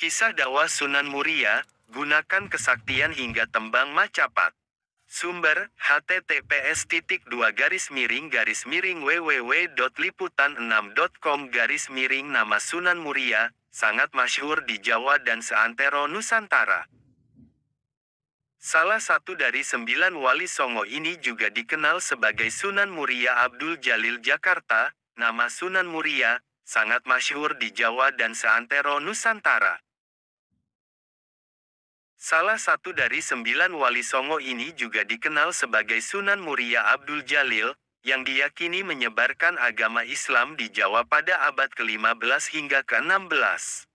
Kisah dakwah Sunan Muria, gunakan kesaktian hingga tembang Macapat. Sumber, https://www.liputan6.com/ Nama Sunan Muria, sangat masyhur di Jawa dan seantero Nusantara. Salah satu dari 9 wali Songo ini juga dikenal sebagai Sunan Muria Abdul Jalil Jakarta. Nama Sunan Muria, sangat masyhur di Jawa dan seantero Nusantara. Salah satu dari 9 wali Songo ini juga dikenal sebagai Sunan Muria Abdul Jalil, yang diyakini menyebarkan agama Islam di Jawa pada abad ke-15 hingga ke-16.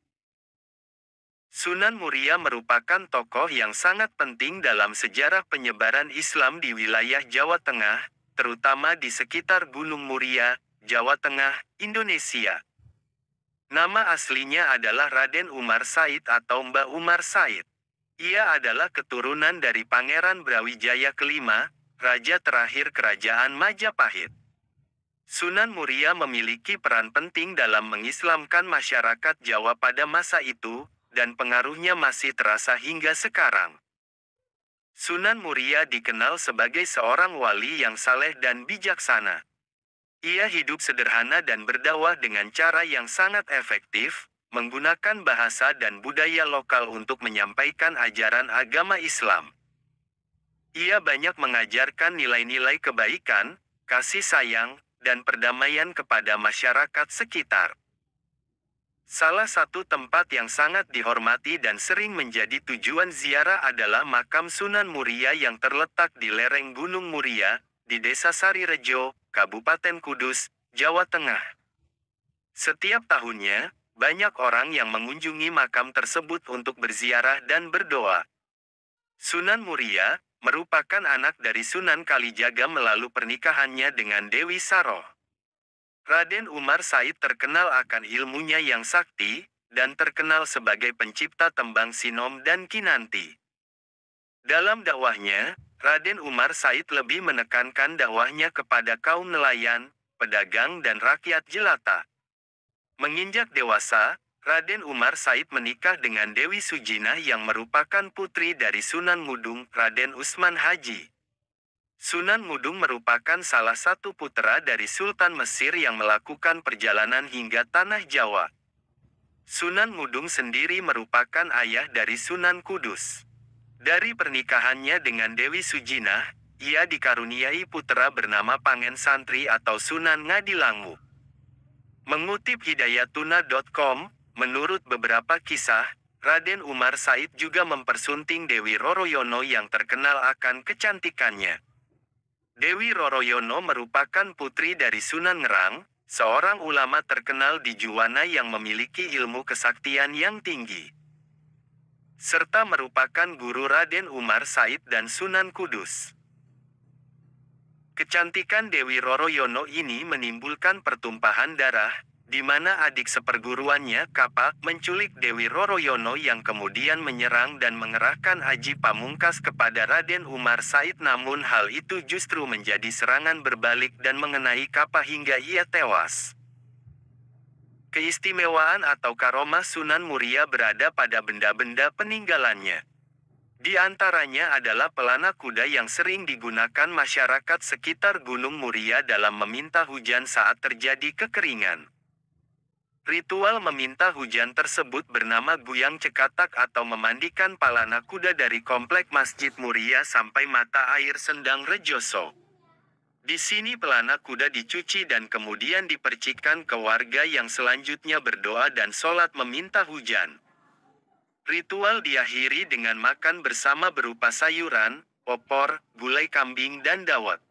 Sunan Muria merupakan tokoh yang sangat penting dalam sejarah penyebaran Islam di wilayah Jawa Tengah, terutama di sekitar Gunung Muria, Jawa Tengah, Indonesia. Nama aslinya adalah Raden Umar Said atau Mbah Umar Said. Ia adalah keturunan dari Pangeran Brawijaya kelima, raja terakhir Kerajaan Majapahit. Sunan Muria memiliki peran penting dalam mengislamkan masyarakat Jawa pada masa itu, dan pengaruhnya masih terasa hingga sekarang. Sunan Muria dikenal sebagai seorang wali yang saleh dan bijaksana. Ia hidup sederhana dan berdakwah dengan cara yang sangat efektif, menggunakan bahasa dan budaya lokal untuk menyampaikan ajaran agama Islam. Ia banyak mengajarkan nilai-nilai kebaikan, kasih sayang, dan perdamaian kepada masyarakat sekitar. Salah satu tempat yang sangat dihormati dan sering menjadi tujuan ziarah adalah makam Sunan Muria yang terletak di lereng Gunung Muria, di Desa Sarirejo, Kabupaten Kudus, Jawa Tengah. Setiap tahunnya, banyak orang yang mengunjungi makam tersebut untuk berziarah dan berdoa. Sunan Muria merupakan anak dari Sunan Kalijaga melalui pernikahannya dengan Dewi Saroh. Raden Umar Said terkenal akan ilmunya yang sakti, dan terkenal sebagai pencipta tembang Sinom dan Kinanti. Dalam dakwahnya, Raden Umar Said lebih menekankan dakwahnya kepada kaum nelayan, pedagang dan rakyat jelata. Menginjak dewasa, Raden Umar Said menikah dengan Dewi Sujinah yang merupakan putri dari Sunan Mudung, Raden Usman Haji. Sunan Mudung merupakan salah satu putra dari Sultan Mesir yang melakukan perjalanan hingga Tanah Jawa. Sunan Mudung sendiri merupakan ayah dari Sunan Kudus. Dari pernikahannya dengan Dewi Sujinah, ia dikaruniai putra bernama Pangen Santri atau Sunan Ngadilangu. Mengutip hidayatuna.com, menurut beberapa kisah, Raden Umar Said juga mempersunting Dewi Roroyono yang terkenal akan kecantikannya. Dewi Roroyono merupakan putri dari Sunan Ngerang, seorang ulama terkenal di Juwana yang memiliki ilmu kesaktian yang tinggi, serta merupakan guru Raden Umar Said dan Sunan Kudus. Kecantikan Dewi Roroyono ini menimbulkan pertumpahan darah, di mana adik seperguruannya, Kapak, menculik Dewi Roroyono yang kemudian menyerang dan mengerahkan Aji Pamungkas kepada Raden Umar Said, namun hal itu justru menjadi serangan berbalik dan mengenai Kapak hingga ia tewas. Keistimewaan atau karomah Sunan Muria berada pada benda-benda peninggalannya. Di antaranya adalah pelana kuda yang sering digunakan masyarakat sekitar Gunung Muria dalam meminta hujan saat terjadi kekeringan. Ritual meminta hujan tersebut bernama Guyang Cekatak atau memandikan pelana kuda dari komplek Masjid Muria sampai mata air Sendang Rejoso. Di sini pelana kuda dicuci dan kemudian dipercikan ke warga yang selanjutnya berdoa dan sholat meminta hujan. Ritual diakhiri dengan makan bersama berupa sayuran, opor, gulai kambing dan dawet.